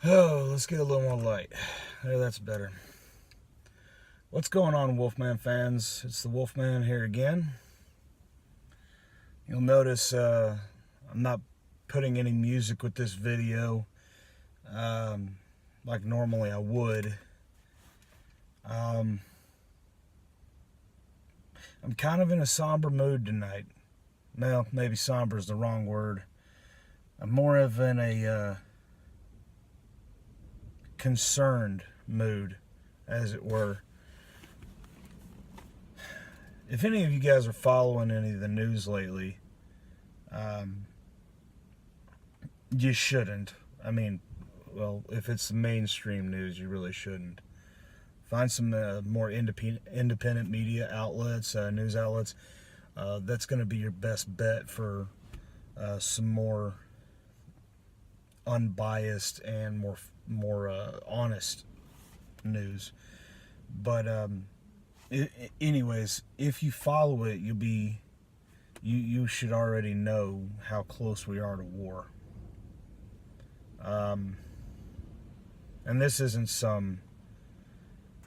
Oh, let's get a little more light. There, that's better. What's going on, Wolfman fans? It's the Wolfman here again. You'll notice I'm not putting any music with this video like normally I would. I'm kind of in a somber mood tonight. Well, maybe somber is the wrong word. I'm more of in a concerned mood, as it were. If any of you guys are following any of the news lately, you shouldn't. I mean, well, if it's mainstream news, you really shouldn't. Find some more independent media outlets, news outlets. That's going to be your best bet for some more unbiased and more honest news. But anyways, if you follow it, you should already know how close we are to war. And this isn't some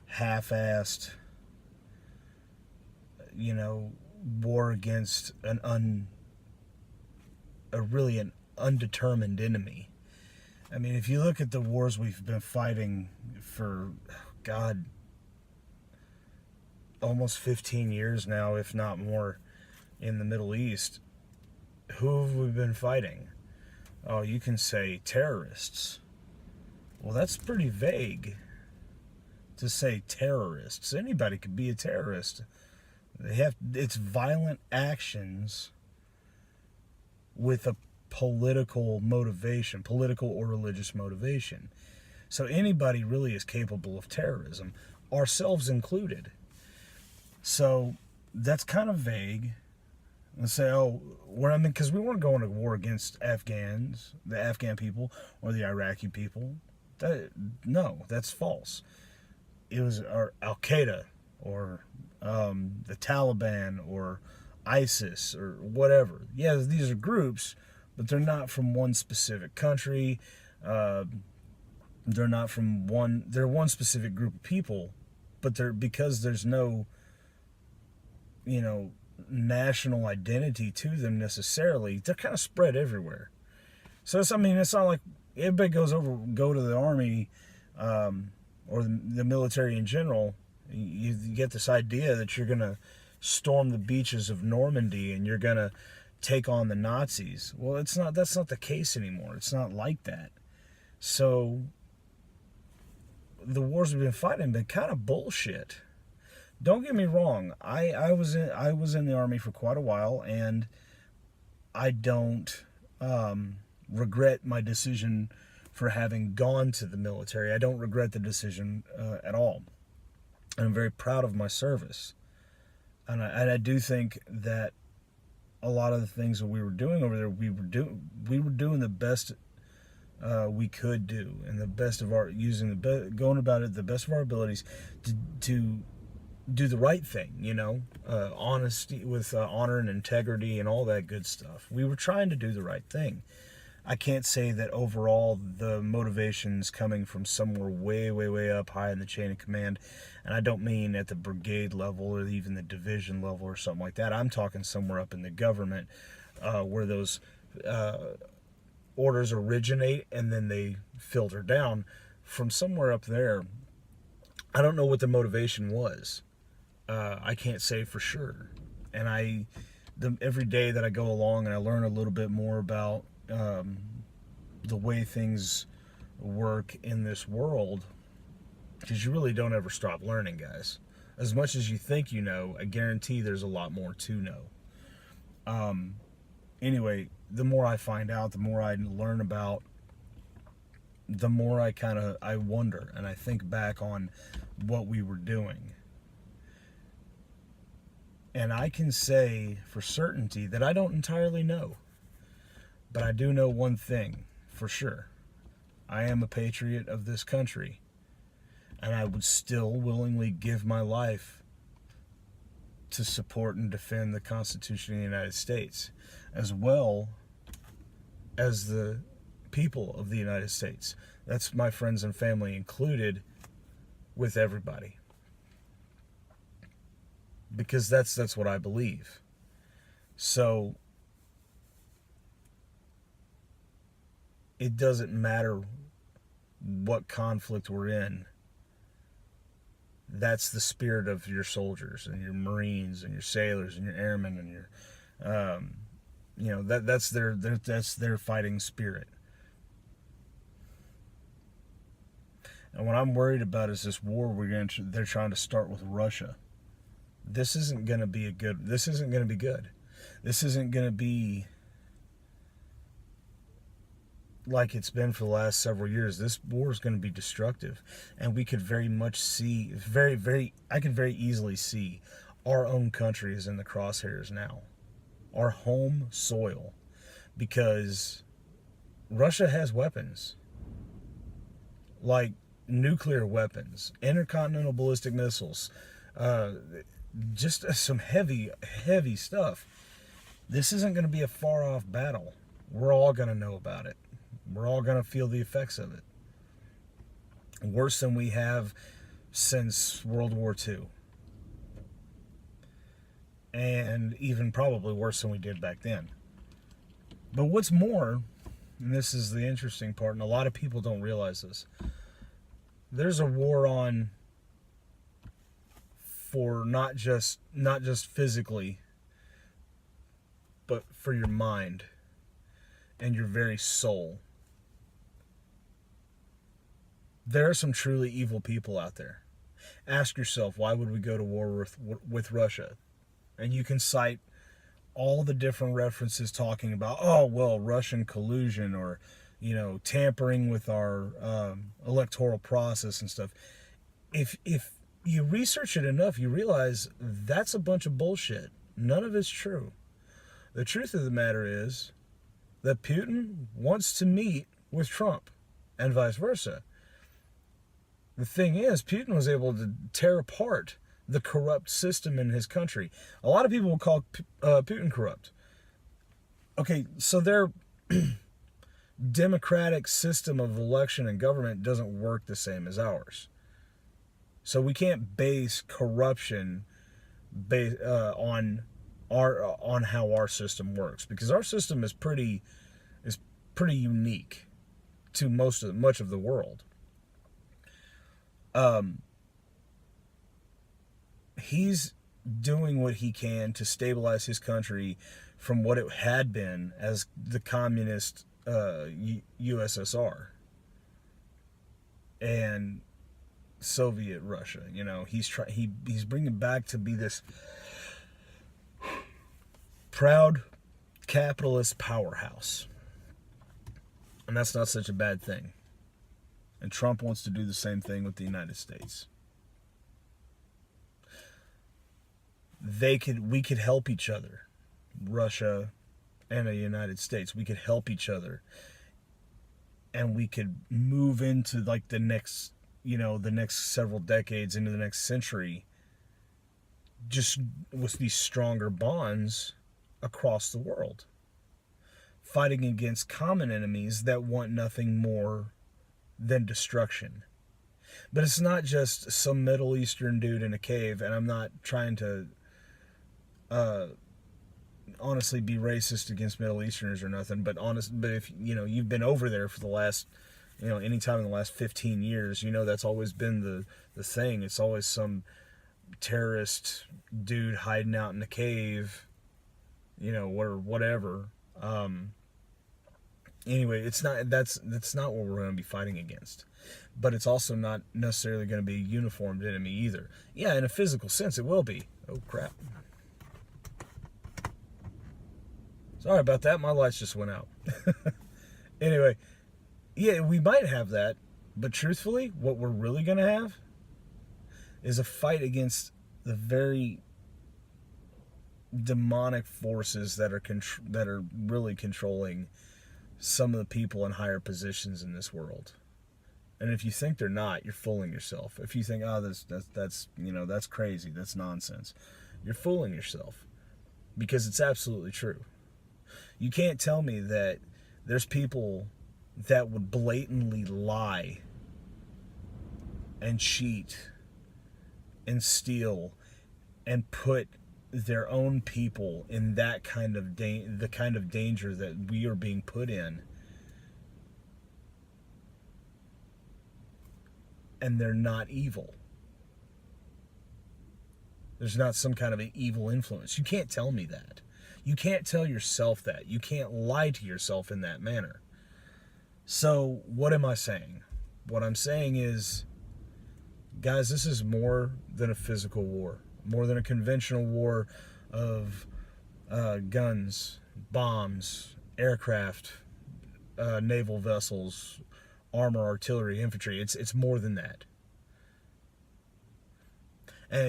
half-assed, war against a really an undetermined enemy. I mean, if you look at the wars we've been fighting for, God, almost 15 years now, if not more, in the Middle East, who have we been fighting? Oh, you can say terrorists. Well, that's pretty vague to say terrorists. Anybody could be a terrorist. It's violent actions with a political motivation, political or religious motivation. So anybody really is capable of terrorism, ourselves included. So that's kind of vague. Let's say, because we weren't going to war against Afghans, the Afghan people, or the Iraqi people. No, that's false. It was Al Qaeda or the Taliban or ISIS or whatever. Yeah, these are groups, but they're not from one specific country. They're one specific group of people, but because there's no, national identity to them necessarily, they're kind of spread everywhere. So it's not like everybody go to the army or the military in general. You get this idea that you're going to storm the beaches of Normandy and you're going to take on the Nazis. Well, that's not the case anymore. It's not like that. So the wars we've been fighting have been kind of bullshit. Don't get me wrong. I was in the army for quite a while, and I don't regret my decision for having gone to the military. I don't regret the decision at all. I'm very proud of my service, and I do think that a lot of the things that we were doing over there, we were doing the best we could do, and the best of our going about it the best of our abilities to do the right thing, honesty with honor and integrity and all that good stuff. We were trying to do the right thing. I can't say that overall the motivation's coming from somewhere way, way, way up high in the chain of command, and I don't mean at the brigade level or even the division level or something like that. I'm talking somewhere up in the government where those orders originate and then they filter down from somewhere up there. I don't know what the motivation was. I can't say for sure. And every day that I go along and I learn a little bit more about the way things work in this world, because you really don't ever stop learning, guys. As much as you think you know, I guarantee there's a lot more to know. Anyway, the more I find out, the more I learn about, the more I wonder and I think back on what we were doing. And I can say for certainty that I don't entirely know. But I do know one thing for sure. I am a patriot of this country. And I would still willingly give my life to support and defend the Constitution of the United States, as well as the people of the United States. That's my friends and family included, with everybody. Because that's what I believe. So it doesn't matter what conflict we're in. That's the spirit of your soldiers and your Marines and your sailors and your airmen and your, that's their fighting spirit. And what I'm worried about is this war they're trying to start with Russia. This isn't going to be good. This isn't going to be like it's been for the last several years. This war is going to be destructive, and we could very much see, I can very easily see our own country is in the crosshairs now, our home soil, because Russia has weapons, like nuclear weapons, intercontinental ballistic missiles, just some heavy stuff. This isn't going to be a far off battle. We're all going to know about it. We're all going to feel the effects of it. Worse than we have since World War II. And even probably worse than we did back then. But what's more, and this is the interesting part, and a lot of people don't realize this, there's a war on for not just physically, but for your mind and your very soul. There are some truly evil people out there. Ask yourself, why would we go to war with Russia? And you can cite all the different references talking about, Russian collusion or, tampering with our electoral process and stuff. If you research it enough, you realize that's a bunch of bullshit. None of it's true. The truth of the matter is that Putin wants to meet with Trump and vice versa. The thing is, Putin was able to tear apart the corrupt system in his country. A lot of people will call Putin corrupt. Okay, so their democratic system of election and government doesn't work the same as ours. So we can't base corruption on how our system works, because our system is pretty unique to much of the world. He's doing what he can to stabilize his country from what it had been as the communist USSR and Soviet Russia. He's bringing back to be this proud capitalist powerhouse, and that's not such a bad thing. And Trump wants to do the same thing with the United States. We could help each other, Russia and the United States. We could help each other, and we could move into like the next several decades, into the next century, just with these stronger bonds across the world, fighting against common enemies that want nothing more than destruction. But it's not just some Middle Eastern dude in a cave, and I'm not trying to honestly be racist against Middle Easterners or nothing, but if you've been over there for the last anytime in the last 15 years, that's always been the thing. It's always some terrorist dude hiding out in a cave, or whatever. Anyway, that's not what we're going to be fighting against. But it's also not necessarily going to be a uniformed enemy either. Yeah, in a physical sense, it will be. Oh, crap. Sorry about that. My lights just went out. Anyway, yeah, we might have that. But truthfully, what we're really going to have is a fight against the very demonic forces that are really controlling some of the people in higher positions in this world. And if you think they're not, you're fooling yourself. If you think, that's crazy, that's nonsense, you're fooling yourself, because it's absolutely true. You can't tell me that there's people that would blatantly lie and cheat and steal and put their own people in that kind of the kind of danger that we are being put in, and they're not evil. There's not some kind of an evil influence. You can't tell me that. You can't tell yourself that. You can't lie to yourself in that manner. So what am I saying? What I'm saying is, guys, this is more than a physical war, more than a conventional war of guns, bombs, aircraft, naval vessels, armor, artillery, infantry. It's more than that. And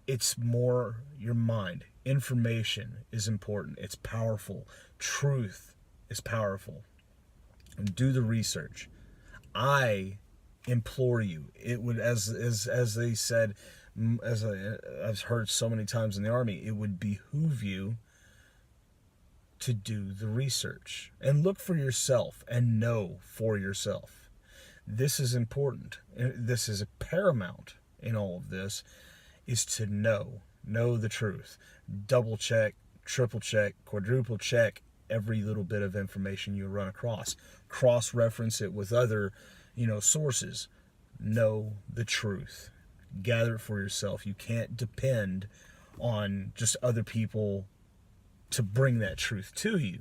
it's more your mind. Information is important. It's powerful. Truth is powerful. And do the research. I implore you. It would, as they said, as I've heard so many times in the Army, it would behoove you to do the research and look for yourself and know for yourself. This is important. This is paramount in all of this, is to know the truth. Double check, triple check, quadruple check every little bit of information you run across. Cross-reference it with other, sources. Know the truth. Gather it for yourself. You can't depend on just other people to bring that truth to you.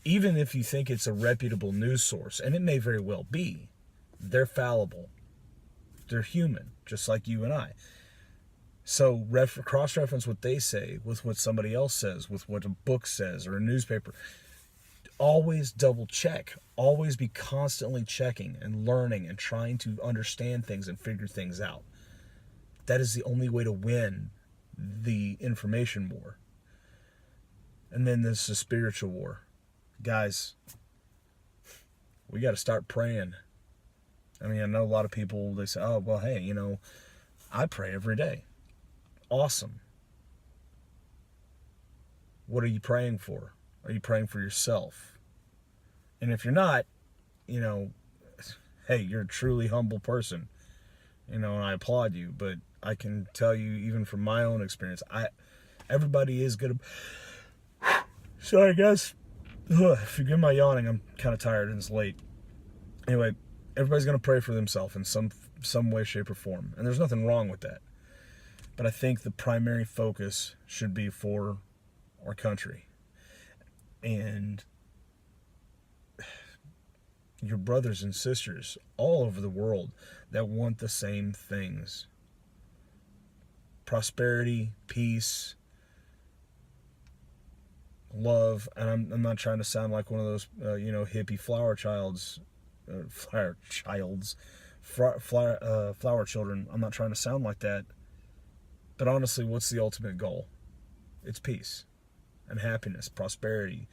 Even if you think it's a reputable news source, and it may very well be, they're fallible. They're human, just like you and I. So cross-reference what they say with what somebody else says, with what a book says or a newspaper. Always double check. Always be constantly checking and learning and trying to understand things and figure things out. That is the only way to win the information war. And then there's the spiritual war. Guys, we got to start praying. I mean, I know a lot of people, they say, oh, well, hey, I pray every day. Awesome. What are you praying for? Are you praying for yourself? And if you're not, hey, you're a truly humble person. And I applaud you. But I can tell you, even from my own experience, everybody is going to... Sorry, guys. Forgive my yawning. I'm kind of tired and it's late. Anyway, everybody's going to pray for themselves in some way, shape, or form. And there's nothing wrong with that. But I think the primary focus should be for our country. And your brothers and sisters all over the world that want the same things. Prosperity, peace, love. And I'm not trying to sound like one of those, hippie flower children. I'm not trying to sound like that. But honestly, what's the ultimate goal? It's peace and happiness, prosperity,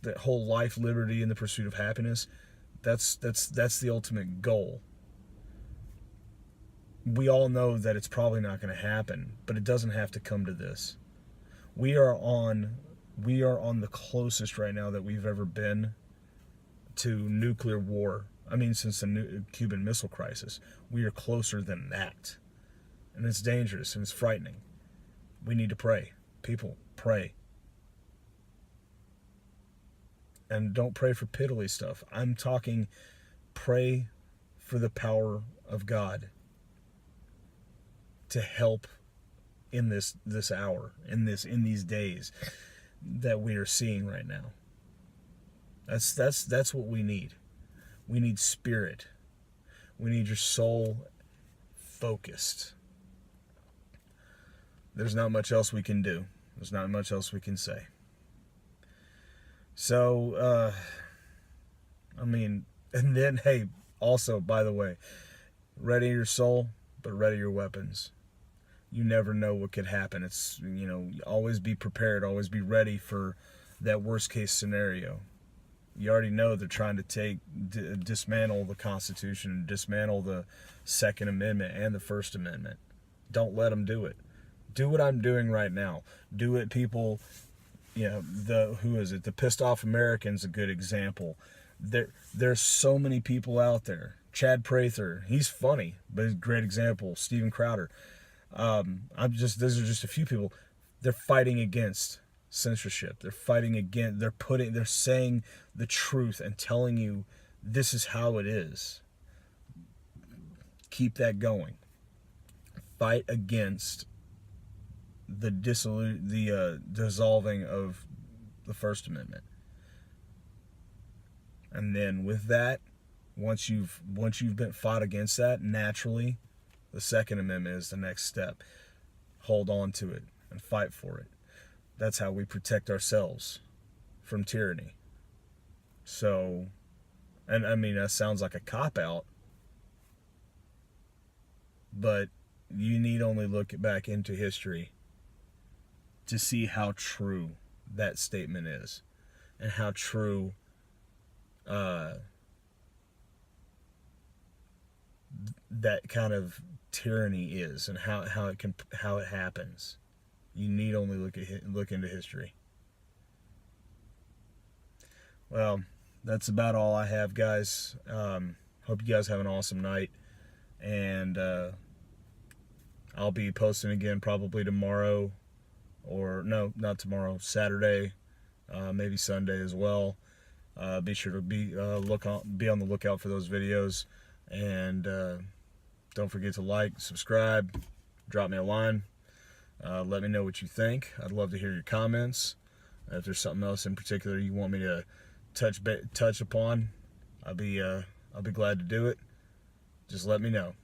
that whole life, liberty, and the pursuit of happiness. That's the ultimate goal. We all know that it's probably not going to happen, but it doesn't have to come to this. We are on the closest right now that we've ever been to nuclear war. I mean, since the Cuban Missile Crisis, we are closer than that. And it's dangerous and it's frightening. We need to pray. People, pray. And don't pray for piddly stuff. I'm talking pray for the power of God to help in this hour, in these days that we are seeing right now. That's what we need. We need spirit. We need your soul focused. There's not much else we can do. There's not much else we can say. So, and then, hey, also, by the way, ready your soul, but ready your weapons. You never know what could happen. It's, always be prepared, always be ready for that worst case scenario. You already know they're trying to dismantle the Constitution, dismantle the Second Amendment and the First Amendment. Don't let them do it. Do what I'm doing right now. Do it, people. who is it? The Pissed Off American's a good example. There's so many people out there. Chad Prather, he's funny, but he's a great example. Steven Crowder. Those are just a few people. They're fighting against censorship. They're fighting against. They're saying the truth and telling you this is how it is. Keep that going. Fight against the dissolving of the First Amendment. And then with that, once you've been fought against that, naturally, the Second Amendment is the next step. Hold on to it and fight for it. That's how we protect ourselves from tyranny. So, and I mean, that sounds like a cop-out, but you need only look back into history to see how true that statement is, and how true that kind of tyranny is, and how it happens. You need only look into history. Well, that's about all I have, guys. Hope you guys have an awesome night, and I'll be posting again probably tomorrow, or no, not tomorrow, Saturday, maybe Sunday as well. Be sure to be on the lookout for those videos, and don't forget to like, subscribe, drop me a line. Let me know what you think. I'd love to hear your comments. If there's something else in particular you want me to touch upon, I'll be glad to do it. Just let me know.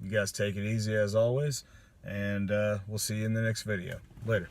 You guys take it easy as always, and we'll see you in the next video. Later.